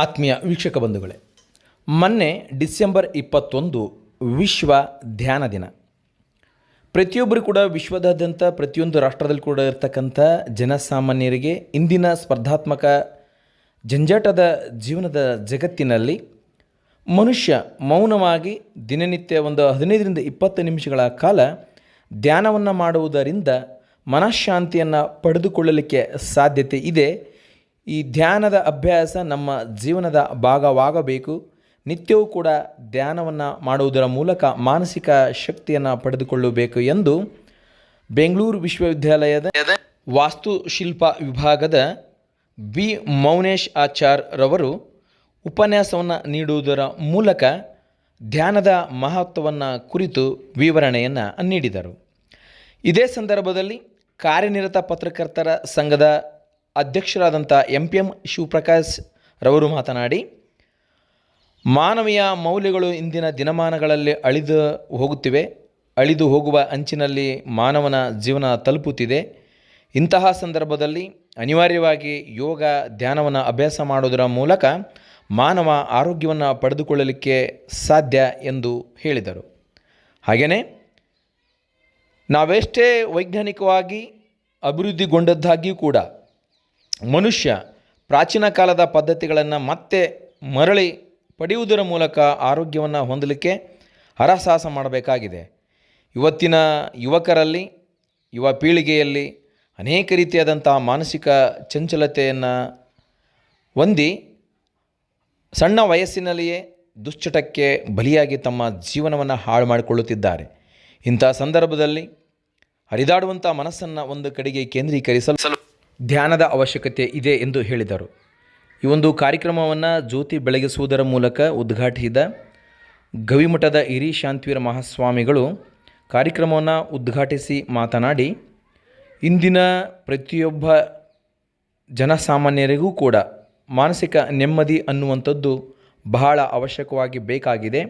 ಆತ್ಮೀಯ ವೀಕ್ಷಕ ಬಂಧುಗಳೇ, ಮೊನ್ನೆ ಡಿಸೆಂಬರ್ 21 ವಿಶ್ವ ಧ್ಯಾನ ದಿನ. ಪ್ರತಿಯೊಬ್ಬರು ಕೂಡ ವಿಶ್ವದಾದ್ಯಂತ ಪ್ರತಿಯೊಂದು ರಾಷ್ಟ್ರದಲ್ಲಿ ಕೂಡ ಇರತಕ್ಕಂಥ ಜನಸಾಮಾನ್ಯರಿಗೆ ಇಂದಿನ ಸ್ಪರ್ಧಾತ್ಮಕ ಜಂಜಾಟದ ಜೀವನದ ಜಗತ್ತಿನಲ್ಲಿ ಮನುಷ್ಯ ಮೌನವಾಗಿ ದಿನನಿತ್ಯ ಒಂದು 15ರಿಂದ 20 ನಿಮಿಷಗಳ ಕಾಲ ಧ್ಯಾನವನ್ನು ಮಾಡುವುದರಿಂದ ಮನಃಶಾಂತಿಯನ್ನು ಪಡೆದುಕೊಳ್ಳಲಿಕ್ಕೆ ಸಾಧ್ಯತೆ ಇದೆ. ಈ ಧ್ಯಾನದ ಅಭ್ಯಾಸ ನಮ್ಮ ಜೀವನದ ಭಾಗವಾಗಬೇಕು. ನಿತ್ಯವೂ ಕೂಡ ಧ್ಯಾನವನ್ನು ಮಾಡುವುದರ ಮೂಲಕ ಮಾನಸಿಕ ಶಕ್ತಿಯನ್ನು ಪಡೆದುಕೊಳ್ಳಬೇಕು ಎಂದು ಬೆಂಗಳೂರು ವಿಶ್ವವಿದ್ಯಾಲಯದ ವಾಸ್ತುಶಿಲ್ಪ ವಿಭಾಗದ ಬಿ ಮೌನೇಶ್ ಆಚಾರ್ ರವರು ಉಪನ್ಯಾಸವನ್ನು ನೀಡುವುದರ ಮೂಲಕ ಧ್ಯಾನದ ಮಹತ್ವವನ್ನು ಕುರಿತು ವಿವರಣೆಯನ್ನು ನೀಡಿದರು. ಇದೇ ಸಂದರ್ಭದಲ್ಲಿ ಕಾರ್ಯನಿರತ ಪತ್ರಕರ್ತರ ಸಂಘದ ಅಧ್ಯಕ್ಷರಾದಂಥ MPM ಶಿವಪ್ರಕಾಶ್ ರವರು ಮಾತನಾಡಿ, ಮಾನವೀಯ ಮೌಲ್ಯಗಳು ಇಂದಿನ ದಿನಮಾನಗಳಲ್ಲಿ ಅಳಿದು ಹೋಗುವ ಅಂಚಿನಲ್ಲಿ ಮಾನವನ ಜೀವನ ತಲುಪುತ್ತಿದೆ. ಇಂತಹ ಸಂದರ್ಭದಲ್ಲಿ ಅನಿವಾರ್ಯವಾಗಿ ಯೋಗ ಧ್ಯಾನವನ್ನು ಅಭ್ಯಾಸ ಮಾಡುವುದರ ಮೂಲಕ ಮಾನವ ಆರೋಗ್ಯವನ್ನು ಪಡೆದುಕೊಳ್ಳಲಿಕ್ಕೆ ಸಾಧ್ಯ ಎಂದು ಹೇಳಿದರು. ಹಾಗೆಯೇ ನಾವೆಷ್ಟೇ ವೈಜ್ಞಾನಿಕವಾಗಿ ಅಭಿವೃದ್ಧಿಗೊಂಡದ್ದಾಗಿಯೂ ಕೂಡ ಮನುಷ್ಯ ಪ್ರಾಚೀನ ಕಾಲದ ಪದ್ಧತಿಗಳನ್ನು ಮತ್ತೆ ಮರಳಿ ಪಡೆಯುವುದರ ಮೂಲಕ ಆರೋಗ್ಯವನ್ನು ಹೊಂದಲಿಕ್ಕೆ ಹರಸಾಹಸ ಮಾಡಬೇಕಾಗಿದೆ. ಇವತ್ತಿನ ಯುವಕರಲ್ಲಿ, ಯುವ ಪೀಳಿಗೆಯಲ್ಲಿ ಅನೇಕ ರೀತಿಯಾದಂಥ ಮಾನಸಿಕ ಚಂಚಲತೆಯನ್ನು ಹೊಂದಿ ಸಣ್ಣ ವಯಸ್ಸಿನಲ್ಲಿಯೇ ದುಶ್ಚಟಕ್ಕೆ ಬಲಿಯಾಗಿ ತಮ್ಮ ಜೀವನವನ್ನು ಹಾಳು ಮಾಡಿಕೊಳ್ಳುತ್ತಿದ್ದಾರೆ. ಇಂಥ ಸಂದರ್ಭದಲ್ಲಿ ಹರಿದಾಡುವಂಥ ಮನಸ್ಸನ್ನು ಒಂದು ಕಡೆಗೆ ಕೇಂದ್ರೀಕರಿಸಲು ಧ್ಯಾನದ ಅವಶ್ಯಕತೆ ಇದೆ ಎಂದು ಹೇಳಿದರು. ಈ ಒಂದು ಕಾರ್ಯಕ್ರಮವನ್ನು ಜ್ಯೋತಿ ಬೆಳಗಿಸುವುದರ ಮೂಲಕ ಉದ್ಘಾಟಿಸಿದ ಗವಿಮಠದ ಹಿರಿ ಶಾಂತಿವೀರ ಮಹಾಸ್ವಾಮಿಗಳು ಕಾರ್ಯಕ್ರಮವನ್ನು ಉದ್ಘಾಟಿಸಿ ಮಾತನಾಡಿ, ಇಂದಿನ ಪ್ರತಿಯೊಬ್ಬ ಜನಸಾಮಾನ್ಯರಿಗೂ ಕೂಡ ಮಾನಸಿಕ ನೆಮ್ಮದಿ ಅನ್ನುವಂಥದ್ದು ಬಹಳ ಅವಶ್ಯಕವಾಗಿ ಬೇಕಾಗಿದೆ.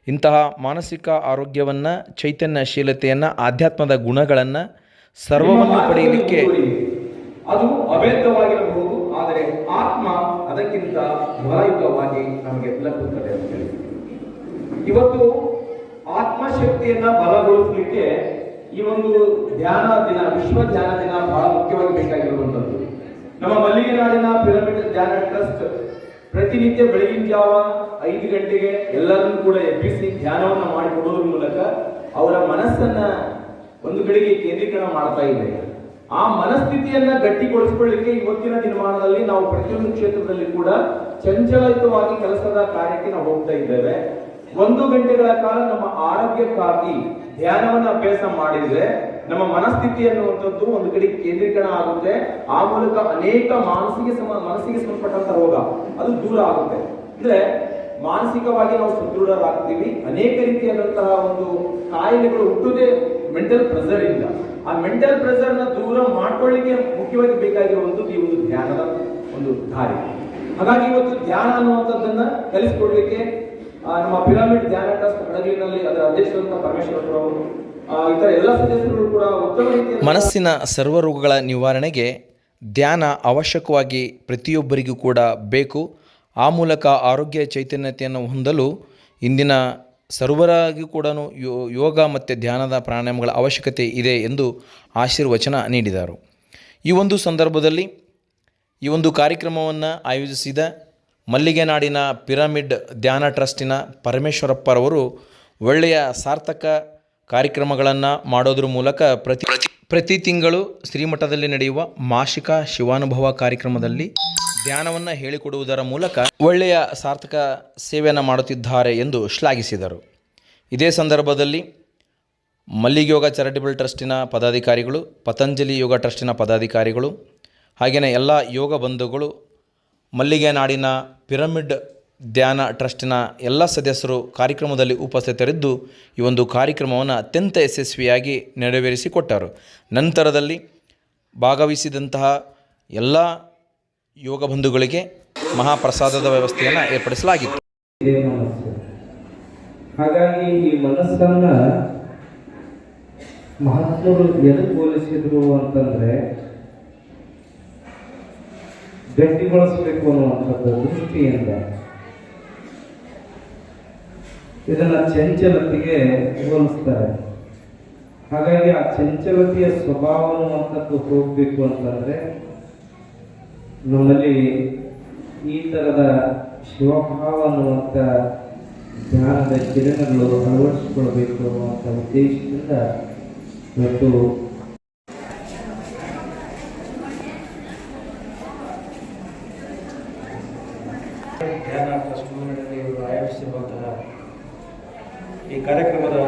ಇಂತಹ ಮಾನಸಿಕ ಆರೋಗ್ಯವನ್ನು, ಚೈತನ್ಯಶೀಲತೆಯನ್ನು, ಆಧ್ಯಾತ್ಮದ ಗುಣಗಳನ್ನು ಸರ್ವವನ್ನು ಪಡೆಯಲಿಕ್ಕೆ ಅದು ಅಭೇದವಾಗಿರಬಹುದು, ಆದರೆ ಆತ್ಮ ಅದಕ್ಕಿಂತ ಬಲಯುತವಾಗಿ ನಮಗೆ ಲಭಿಸುತ್ತದೆ ಅಂತ ಹೇಳಿ ಇವತ್ತು ಆತ್ಮಶಕ್ತಿಯನ್ನ ಬಲಗೊಳಿಸಲಿಕ್ಕೆ ಈ ಒಂದು ಧ್ಯಾನ ದಿನ, ವಿಶ್ವ ಧ್ಯಾನ ದಿನ ಬಹಳ ಮುಖ್ಯವಾಗಿ ಬೇಕಾಗಿರುವಂಥದ್ದು. ನಮ್ಮ ಮಲ್ಲಿಗೆ ನಾಡಿನ ಪಿರಮಿಡ್ ಧ್ಯಾನ ಟ್ರಸ್ಟ್ ಪ್ರತಿನಿತ್ಯ ಬೆಳಗಿನ ಜಾವ 5 ಗಂಟೆಗೆ ಎಲ್ಲರನ್ನೂ ಕೂಡ ಎಬ್ಬಿಸಿ ಧ್ಯಾನವನ್ನು ಮಾಡಿಕೊಡುವುದರ ಮೂಲಕ ಅವರ ಮನಸ್ಸನ್ನ ಒಂದು ಕಡೆಗೆ ಕೇಂದ್ರೀಕರಣ ಮಾಡ್ತಾ ಇದೆ. ಆ ಮನಸ್ಥಿತಿಯನ್ನ ಗಟ್ಟಿಗೊಳಿಸಿಕೊಳ್ಳಿಕ್ಕೆ ಇವತ್ತಿನ ದಿನಮಾನದಲ್ಲಿ ನಾವು ಪ್ರತಿಯೊಂದು ಕ್ಷೇತ್ರದಲ್ಲಿ ಕೂಡ ಚಂಚಲಯುತವಾಗಿ ಕೆಲಸದ ಕಾರ್ಯಕ್ಕೆ ನಾವು ಹೋಗ್ತಾ ಇದ್ದೇವೆ. 1 ಗಂಟೆಗಳ ಕಾಲ ನಮ್ಮ ಆರೋಗ್ಯಕ್ಕಾಗಿ ಧ್ಯಾನವನ್ನು ಅಭ್ಯಾಸ ಮಾಡಿದ್ರೆ ನಮ್ಮ ಮನಸ್ಥಿತಿ ಅನ್ನುವಂಥದ್ದು ಒಂದು ಕಡೆ ಕೇಂದ್ರೀಕರಣ ಆಗುತ್ತೆ. ಆ ಮೂಲಕ ಅನೇಕ ಮನಸ್ಸಿಗೆ ಸಂಬಂಧಪಟ್ಟಂತ ರೋಗ ಅದು ದೂರ ಆಗುತ್ತೆ. ಅಂದ್ರೆ ಮಾನಸಿಕವಾಗಿ ನಾವು ಸದೃಢರಾಗ್ತೀವಿ. ಅನೇಕ ರೀತಿಯಾದಂತಹ ಒಂದು ಕಾಯಿಲೆಗಳು ಹುಟ್ಟುವುದೇ ಮೆಂಟಲ್ ಪ್ರೆಷರ್ ಇಂದ. ಆ ಮೆಂಟಲ್ ಪ್ರೆಷರ್ ನ ದೂರ ಮಾಡ್ಕೊಳ್ಳಿಕ್ಕೆ ಮುಖ್ಯವಾಗಿ ಬೇಕಾಗಿರುವಂಥದ್ದು ಈ ಒಂದು ಧ್ಯಾನದ ಒಂದು ದಾರಿ. ಹಾಗಾಗಿ ಇವತ್ತು ಧ್ಯಾನ ಅನ್ನುವಂಥದ್ದನ್ನ ಕಲಿಸಿಕೊಡ್ಲಿಕ್ಕೆ ನಮ್ಮ ಪಿರಮಿಡ್ ಧ್ಯಾನ ಟ್ರಸ್ಟ್ ಹಡಗಲಿನಲ್ಲಿ ಅದರ ಅಧ್ಯಕ್ಷರಾದಂತಹ ಪರಮೇಶ್ವರ್ ಅವರು ಇತರ ಎಲ್ಲ ಸದಸ್ಯರು ಕೂಡ ಉತ್ತಮ ರೀತಿಯ ಮನಸ್ಸಿನ ಸರ್ವ ರೋಗಗಳ ನಿವಾರಣೆಗೆ ಧ್ಯಾನ ಅವಶ್ಯಕವಾಗಿ ಪ್ರತಿಯೊಬ್ಬರಿಗೂ ಕೂಡ ಬೇಕು. ಆ ಮೂಲಕ ಆರೋಗ್ಯ ಚೈತನ್ಯತೆಯನ್ನು ಹೊಂದಲು ಇಂದಿನ ಸರ್ವರಾಗಿ ಕೂಡ ಯೋಗ ಮತ್ತು ಧ್ಯಾನದ ಪ್ರಾಣಾಯಾಮಗಳ ಅವಶ್ಯಕತೆ ಇದೆ ಎಂದು ಆಶೀರ್ವಚನ ನೀಡಿದರು. ಈ ಒಂದು ಸಂದರ್ಭದಲ್ಲಿ ಈ ಒಂದು ಕಾರ್ಯಕ್ರಮವನ್ನು ಆಯೋಜಿಸಿದ ಮಲ್ಲಿಗೆ ನಾಡಿನ ಪಿರಮಿಡ್ ಧ್ಯಾನ ಟ್ರಸ್ಟಿನ ಪರಮೇಶ್ವರಪ್ಪರವರು ಒಳ್ಳೆಯ ಸಾರ್ಥಕ ಕಾರ್ಯಕ್ರಮಗಳನ್ನು ಮಾಡೋದ್ರ ಮೂಲಕ ಪ್ರತಿ ತಿಂಗಳು ಶ್ರೀಮಠದಲ್ಲಿ ನಡೆಯುವ ಮಾಸಿಕ ಶಿವಾನುಭವ ಕಾರ್ಯಕ್ರಮದಲ್ಲಿ ಧ್ಯಾನವನ್ನು ಹೇಳಿಕೊಡುವುದರ ಮೂಲಕ ಒಳ್ಳೆಯ ಸಾರ್ಥಕ ಸೇವೆಯನ್ನು ಮಾಡುತ್ತಿದ್ದಾರೆ ಎಂದು ಶ್ಲಾಘಿಸಿದರು. ಇದೇ ಸಂದರ್ಭದಲ್ಲಿ ಮಲ್ಲಿಗೆ ಯೋಗ ಚಾರಿಟಬಲ್ ಟ್ರಸ್ಟಿನ ಪದಾಧಿಕಾರಿಗಳು, ಪತಂಜಲಿ ಯೋಗ ಟ್ರಸ್ಟಿನ ಪದಾಧಿಕಾರಿಗಳು, ಹಾಗೆಯೇ ಎಲ್ಲ ಯೋಗ ಬಂಧುಗಳು, ಮಲ್ಲಿಗೆ ನಾಡಿನ ಪಿರಮಿಡ್ ಧ್ಯಾನ ಟ್ರಸ್ಟಿನ ಎಲ್ಲ ಸದಸ್ಯರು ಕಾರ್ಯಕ್ರಮದಲ್ಲಿ ಉಪಸ್ಥಿತರಿದ್ದು ಈ ಒಂದು ಕಾರ್ಯಕ್ರಮವನ್ನು ಅತ್ಯಂತ ಯಶಸ್ವಿಯಾಗಿ ನೆರವೇರಿಸಿಕೊಟ್ಟರು. ನಂತರದಲ್ಲಿ ಭಾಗವಹಿಸಿದಂತಹ ಎಲ್ಲ ಯೋಗ ಬಂಧುಗಳಿಗೆ ಮಹಾಪ್ರಸಾದದ ವ್ಯವಸ್ಥೆಯನ್ನು ಏರ್ಪಡಿಸಲಾಗಿತ್ತು. ಹಾಗಾಗಿ ಈ ಮನಸ್ಸನ್ನ ಮಹಾತ್ಮರು ಎದಕ್ಕೆ ಹೋಲಿಸಿದ್ರು ಅಂತಂದ್ರೆ ಗಟ್ಟಿಗೊಳಿಸಬೇಕು ಅನ್ನುವಂಥದ್ದು ದೃಷ್ಟಿಯಿಂದ ಇದನ್ನ ಚಂಚಲತೆಗೆ ಹೋಲಿಸ್ತಾರೆ. ಹಾಗಾಗಿ ಆ ಚಂಚಲತೆಯ ಸ್ವಭಾವ ಅನ್ನುವಂಥದ್ದು ಹೋಗ್ಬೇಕು ಅಂತಂದ್ರೆ ನಮ್ಮಲ್ಲಿ ಈ ತರದ ಶಿವಭಾವ ಅನ್ನುವಂಥ ಜ್ಞಾನದ ಕಿರಣಗಳು ಅಳವಡಿಸಿಕೊಳ್ಬೇಕು ಅನ್ನುವಂಥ ಉದ್ದೇಶದಿಂದ ಇವತ್ತು ಧ್ಯಾನ ಟ್ರಸ್ಟ್ ಇವರು ಆಯೋಜಿಸಿರುವಂತಹ ಈ ಕಾರ್ಯಕ್ರಮದ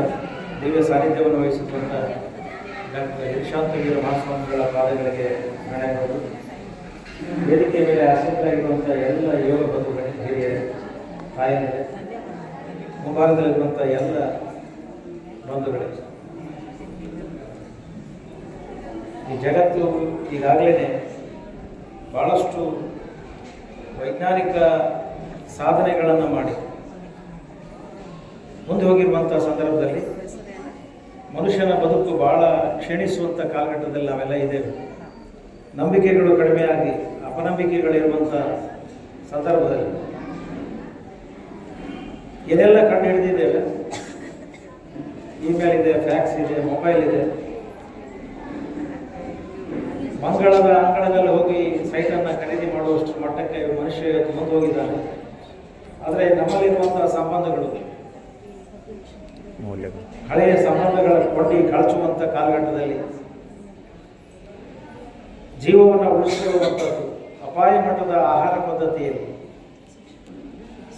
ದಿವ್ಯ ಸಾನ್ನಿಧ್ಯವನ್ನು ವಹಿಸಿರುವಂಥ ಡಾಕ್ಟರ್ ಯಶಾಂತಗಿರಿ ಮಹಾಸ್ವಾಮಿಗಳ ಪಾದಗಳಿಗೆ ಪ್ರಣಯಗಳು. ವೇದಿಕೆ ಮೇಲೆ ಆಸಕ್ತರಾಗಿರುವಂಥ ಎಲ್ಲ ಯೋಗ ಬಂಧುಗಳೇ, ಹಿರಿಯರೇ, ತಾಯಂದಿರೇ, ಮುಂಭಾಗದಲ್ಲಿರುವಂಥ ಎಲ್ಲ ಬಂಧುಗಳೇ, ಈ ಜಗತ್ತು ಈಗಾಗಲೇ ಭಾಳಷ್ಟು ವೈಜ್ಞಾನಿಕ ಸಾಧನೆಗಳನ್ನು ಮಾಡಿ ಮುಂದೆ ಹೋಗಿರುವಂಥ ಸಂದರ್ಭದಲ್ಲಿ ಮನುಷ್ಯನ ಬದುಕು ಭಾಳ ಕ್ಷೀಣಿಸುವಂಥ ಕಾಲಘಟ್ಟದಲ್ಲಿ ನಾವೆಲ್ಲ ಇದ್ದೇವೆ. ನಂಬಿಕೆಗಳು ಕಡಿಮೆಯಾಗಿ ಅಪನಂಬಿಕೆಗಳಿರುವಂಥ ಸಂದರ್ಭದಲ್ಲಿ ಏನೆಲ್ಲ ಕಂಡು ಹಿಡಿದಿದ್ದೇವೆ, ಇಮೇಲ್ ಇದೆ, ಫ್ಯಾಕ್ಸ್ ಇದೆ, ಮೊಬೈಲ್ ಇದೆ, ಮಂಗಳದ ಅಂಗಳದಲ್ಲಿ ಹೋಗಿ ಸೈಟನ್ನು ಖರೀದಿ ಮಾಡುವಷ್ಟು ಮಟ್ಟಕ್ಕೆ ಮನುಷ್ಯ ಇವತ್ತು ಮುಂದೆ ಹೋಗಿದ್ದಾನೆ. ಆದರೆ ನಮ್ಮಲ್ಲಿರುವಂತಹ ಸಂಬಂಧಗಳು, ಹಳೆಯ ಸಂಬಂಧಗಳ ಕೊಂಡಿ ಕಳಚುವಂಥ ಕಾಲಘಟ್ಟದಲ್ಲಿ ಜೀವವನ್ನು ಉಳಿಸಿಕೊಳ್ಳುವಂಥದ್ದು, ಅಪಾಯ ಮಟ್ಟದ ಆಹಾರ ಪದ್ಧತಿಯಲ್ಲಿ,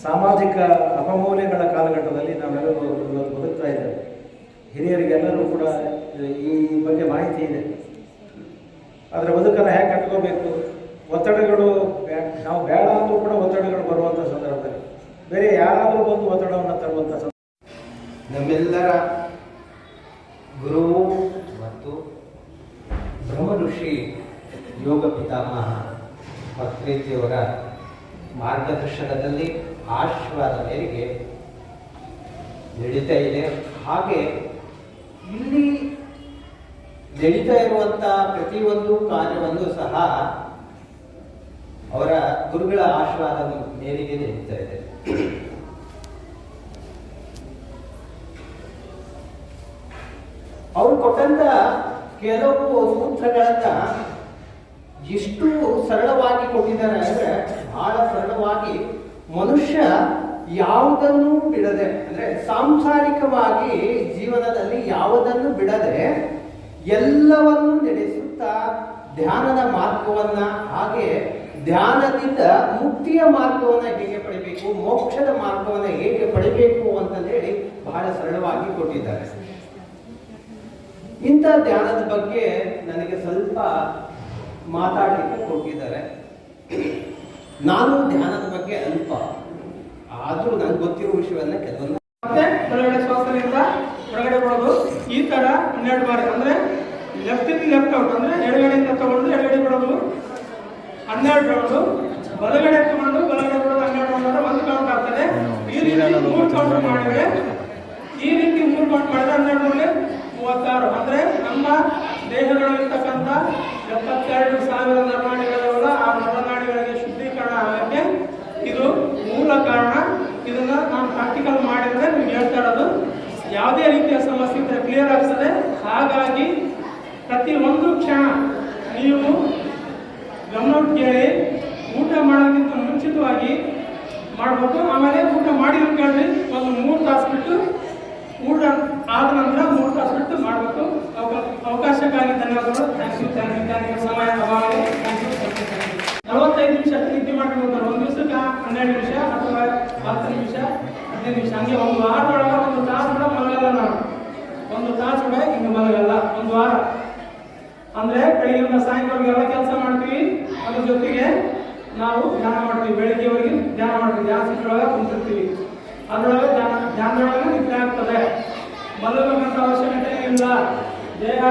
ಸಾಮಾಜಿಕ ಅಪಮೌಲ್ಯಗಳ ಕಾಲಘಟ್ಟದಲ್ಲಿ ನಾವೆಲ್ಲರೂ ಇವತ್ತು ಬದುಕ್ತಾ ಇದ್ದೇವೆ. ಹಿರಿಯರಿಗೆಲ್ಲರೂ ಕೂಡ ಈ ಬಗ್ಗೆ ಮಾಹಿತಿ ಇದೆ. ಆದರೆ ಬದುಕನ್ನು ಹೇಗೆ ಕಟ್ಕೋಬೇಕು, ಒತ್ತಡಗಳು ನಾವು ಬೇಡ ಅಂದರೂ ಕೂಡ ಒತ್ತಡಗಳು ಬರುವಂಥ ಸಂದರ್ಭದಲ್ಲಿ ಬೇರೆ ಯಾರಾದರೂ ಬಂದು ಒತ್ತಡವನ್ನು ತರುವಂಥ ನಮ್ಮೆಲ್ಲರ ಗುರುವು ಮತ್ತು ಬ್ರಹ್ಮ ಋಷಿ ಯೋಗ ಪಿತಾಮಹ ಪತ್ರಿಜಿಯವರ ಮಾರ್ಗದರ್ಶನದಲ್ಲಿ ಆಶೀರ್ವಾದ ಮೇರೆಗೆ ನಡೀತಾ ಇದೆ. ಹಾಗೆ ಇಲ್ಲಿ ನಡೀತಾ ಇರುವಂಥ ಪ್ರತಿಯೊಂದು ಕಾರ್ಯವನ್ನು ಸಹ ಅವರ ಗುರುಗಳ ಆಶೀರ್ವಾದ ಮೇರೆಗೆ ನಡೀತಾ ಇದೆ. ಅವರು ಕೊಟ್ಟಂತ ಕೆಲವು ಸೂತ್ರಗಳನ್ನ ಎಷ್ಟು ಸರಳವಾಗಿ ಕೊಟ್ಟಿದ್ದಾರೆ ಅಂದ್ರೆ ಬಹಳ ಸರಳವಾಗಿ ಮನುಷ್ಯ ಯಾವುದನ್ನು ಬಿಡದೆ, ಅಂದ್ರೆ ಸಾಂಸಾರಿಕವಾಗಿ ಜೀವನದಲ್ಲಿ ಯಾವುದನ್ನು ಬಿಡದೆ ಎಲ್ಲವನ್ನು ನಡೆಸುತ್ತಾ ಧ್ಯಾನದ ಮಾರ್ಗವನ್ನ, ಹಾಗೆ ಧ್ಯಾನದಿಂದ ಮುಕ್ತಿಯ ಮಾರ್ಗವನ್ನ ಹೇಗೆ ಪಡಿಬೇಕು, ಮೋಕ್ಷದ ಮಾರ್ಗವನ್ನ ಹೇಗೆ ಪಡಿಬೇಕು ಅಂತ ಹೇಳಿ ಬಹಳ ಸರಳವಾಗಿ ಕೊಟ್ಟಿದ್ದಾರೆ. ಇಂಥ ಧ್ಯಾನದ ಬಗ್ಗೆ ನನಗೆ ಸ್ವಲ್ಪ ಮಾತಾಡಲಿಕ್ಕೆ ಕೊಟ್ಟಿದ್ದಾರೆ. ನಾನು ಧ್ಯಾನದ ಬಗ್ಗೆ ಅಲ್ಪ, ಆದ್ರೂ ನನಗೆ ಗೊತ್ತಿರೋ ವಿಷಯವನ್ನ ಕೆಲವೊಂದು ಮತ್ತೆ ಹೊರಗಡೆ ಶ್ವಾಸದಿಂದ ಹೊರಗಡೆ ಬಿಡೋದು ಈ ತರ 12 ಬಾರಿ, ಅಂದ್ರೆ ಲೆಫ್ಟ್ ಇನ್ ಲೆಫ್ಟ್ ಔಟ್, ಅಂದ್ರೆ ಎಡಗಡೆಯಿಂದ ತಗೊಂಡು ಎಡಗಡೆ ಬಿಡೋದು 12 ರೌಂಡು, ಬಲಗಡೆ ತಗೊಂಡು ಬಲಗಡೆ ಬಿಡೋದು 12 ರೌಂಡ್, ಒಂದು ಕೌಂಟ್ ಆಗ್ತದೆ. ಈ ರೀತಿ 3 ಕೌಂಟ್ ಮಾಡಿದ್ರೆ, ಈ ರೀತಿ 3 ಕೌಂಟ್ ಮಾಡಿದ್ರೆ 12 36, ಅಂದ್ರೆ ನಮ್ಮ ದೇಹದಲ್ಲಿರ್ತಕ್ಕಂಥ 72,000 ನರನಾಡಿಗಳಿರಲ್ಲ, ಆ ನರನಾಡಿಗಳಿಗೆ ಶುದ್ಧೀಕರಣ ಆಗಕ್ಕೆ ಇದು ಮೂಲ ಕಾರಣ. ಇದನ್ನ ನಾನು ಪ್ರಾಕ್ಟಿಕಲ್ ಮಾಡಿದ್ರೆ ನಿಮ್ಗೆ ಹೇಳ್ತಾ ಇರೋದು, ಯಾವುದೇ ರೀತಿಯ ಸಮಸ್ಯೆ ಇದ್ರೆ ಕ್ಲಿಯರ್ ಆಗ್ತದೆ. ಹಾಗಾಗಿ ಪ್ರತಿ ಒಂದು ಕ್ಷಣ ನೀವು ಗಮನ ಕೇಳಿ, ಊಟ ಮಾಡೋದಕ್ಕಿಂತ ಮುಂಚಿತವಾಗಿ ಮಾಡಬೇಕು. ಆಮೇಲೆ ಊಟ ಮಾಡಿದ ಕೇಳಿ ಒಂದು 3 ತಾಸು ಬಿಟ್ಟು, ಊಟ ಆದ ನಂತರ 3 ತಾಸು ಬಿಟ್ಟು ಮಾಡಬೇಕು. ಅವಕಾಶಕ್ಕಾಗಿ ಧನ್ಯವಾದಗಳು. Thank you. ಸಮಯ ಅಭಾವ. 45 ನಿಮಿಷ ನಿದ್ದೆ ಮಾಡಬೇಕು. ಒಂದು ದಿವಸಕ್ಕೆ 12 ನಿಮಿಷ ಅಥವಾ 10 ನಿಮಿಷ 15 ನಿಮಿಷ, ಹಂಗೆ ಒಂದು ವಾರದೊಳಗೆ 1 ತಾಸು ಕೂಡ ಮಲಗಲ್ಲ. ನಾವು 1 ತಾಸು ಕೂಡ ಹಿಂಗೆ ಮಲಗಲ್ಲ ಒಂದು ವಾರ. ಅಂದ್ರೆ ಬೆಳಿಗ್ಗೆಯಿಂದ ಸಾಯಂಕಾಲ ಕೆಲಸ ಮಾಡ್ತೀವಿ, ಅದ್ರ ಜೊತೆಗೆ ನಾವು ಧ್ಯಾನ ಮಾಡ್ತೀವಿ. ಬೆಳಿಗ್ಗೆವರೆಗೆ ಧ್ಯಾನ ಮಾಡ್ತೀವಿ, ಧ್ಯಾನ ಸ್ಥಿತಿಯೊಳಗೆ ಕುಂತಿರ್ತೀವಿ. ಅದರೊಳಗೆ ಧ್ಯಾನದೊಳಗೆ ನಿದ್ರೆ ಆಗ್ತದೆ. ಮಲಗಬೇಕಂತ ಅವಶ್ಯಕತೆ ಇಲ್ಲ, ದೇಹ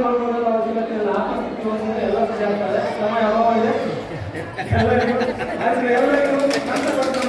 ಮಲಗಬೇಕಂತ ಅವಶ್ಯಕತೆ ಇಲ್ಲ. ಆತ್ಮಸ್ಥಿತಿ ಹೊಂದಿದ್ರೆ ಎಲ್ಲ ಸರಿ ಆಗ್ತದೆ. ಸಮಯ ಅಭಾವ ಇದೆ. ಎಲ್ಲರಿಗೂ